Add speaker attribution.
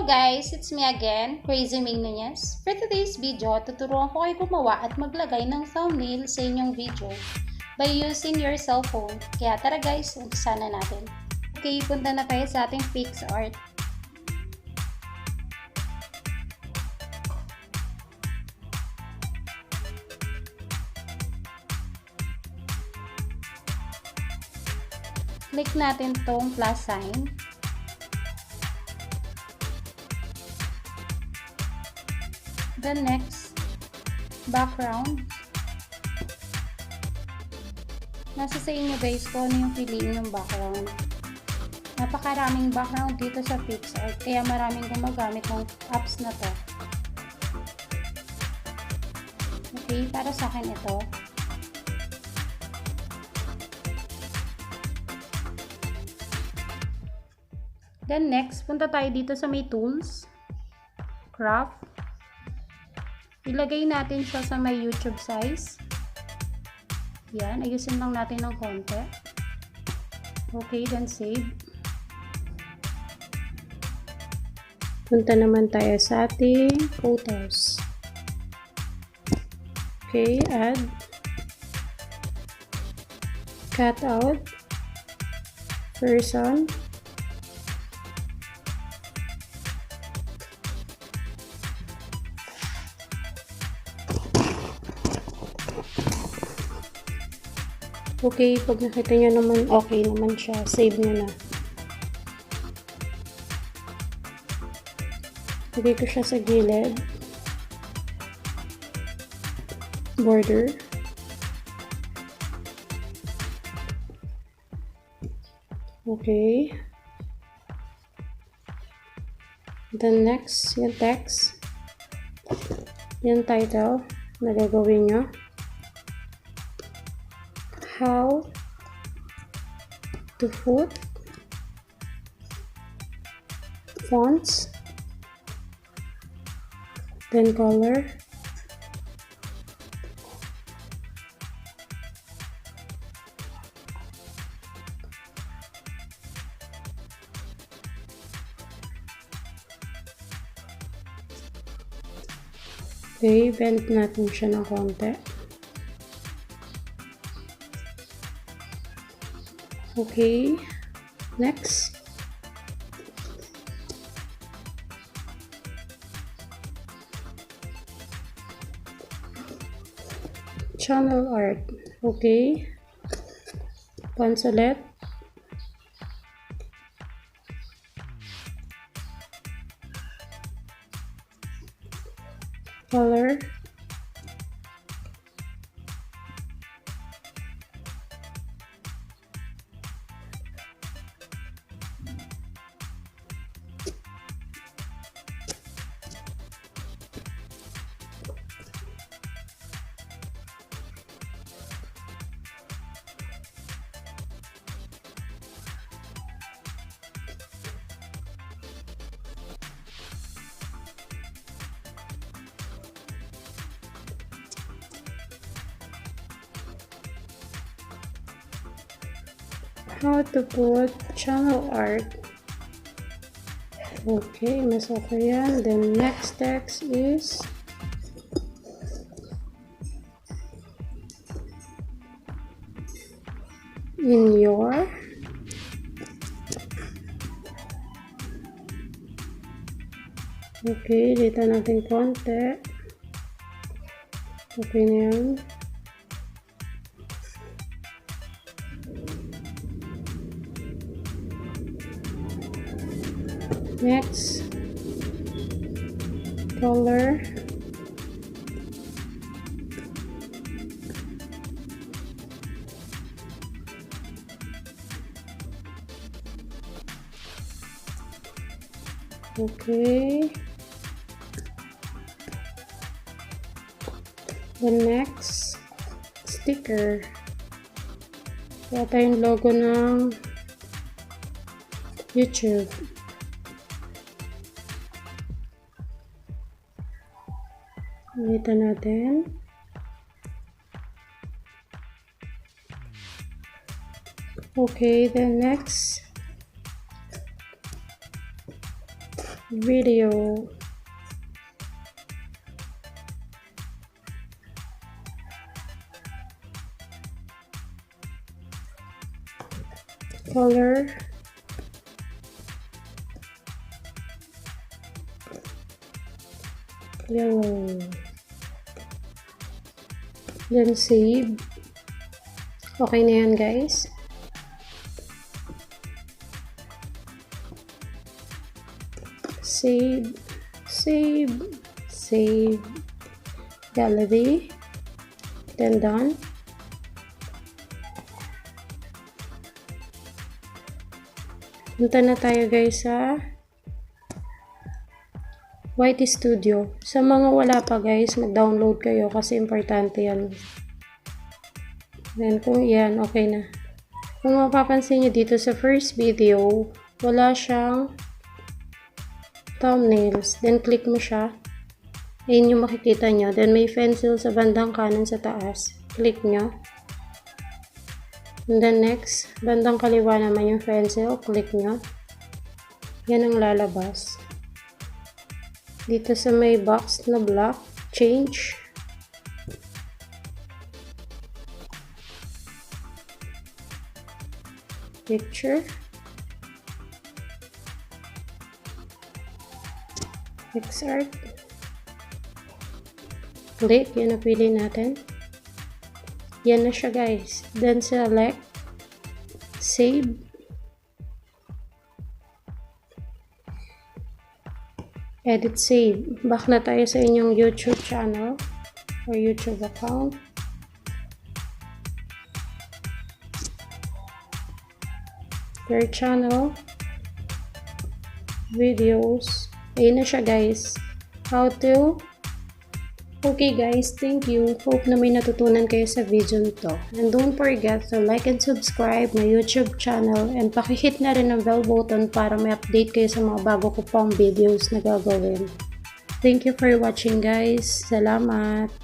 Speaker 1: Hello guys, it's me again, Crazy Nunez. For today's video, tuturuan ko kayo gumawa at maglagay ng thumbnail sa inyong video by using your cellphone. Kaya tara guys, umpisa na natin. Okay, punta na tayo sa ating PicsArt. Click natin tong plus sign. Then next, background. Nasa sa inyo guys kung ano yung piliin yung background. Napakaraming background dito sa PicsArt, kaya maraming gumagamit ng apps na to. Okay, para sa akin ito. Then next, punta tayo dito sa may tools, craft. Ilagay natin siya sa may YouTube size. Yan, ayusin lang natin ng konti. Okay, then save. Punta naman tayo sa ating photos. Okay, add. Cut out. Person. Okay, pag nakita nyo naman okay naman siya, save nyo na. Lagay ko siya sa gilid. Border. Okay. Then next, yung text. Yung title na gagawin nyo. How to put fonts, then color, okay, bend natin siya ng konti. Okay, next. Channel art. Okay. Fonts ulit. Color. How to put channel art. Okay, mas okay yan. Then next text is in your. Okay, dito natin konti. Okay na yan. Next, color, okay, the next, sticker. Ito yung logo ng YouTube. Dito natin. Okay, then next, video. Color. Yellow. Then save. Okay na yan guys. Save. Gallery. Then done. Punta na tayo guys sa White Studio. Sa mga wala pa guys, mag-download kayo kasi importante yan. Then kung yan, okay na. Kung mapapansin nyo dito sa first video, wala siyang thumbnails. Then click mo siya. Ayun yung makikita nyo. Then may pencil sa bandang kanan sa taas. Click nyo. And then next, bandang kaliwa naman yung pencil. Click nyo. Yan ang lalabas. Dito sa may box na black, change. Picture. Exart. Click. Yan na pili natin. Yan na siya guys. Then select. Save. Edit save. Back na tayo sa inyong YouTube channel or YouTube account. Your channel. Videos. Ayun na siya guys. How to. Okay guys, thank you. Hope na may natutunan kayo sa video nito. And don't forget to like and subscribe my YouTube channel and pakihit na rin ang bell button para may update kayo sa mga bago ko pang videos na gagawin. Thank you for watching guys. Salamat!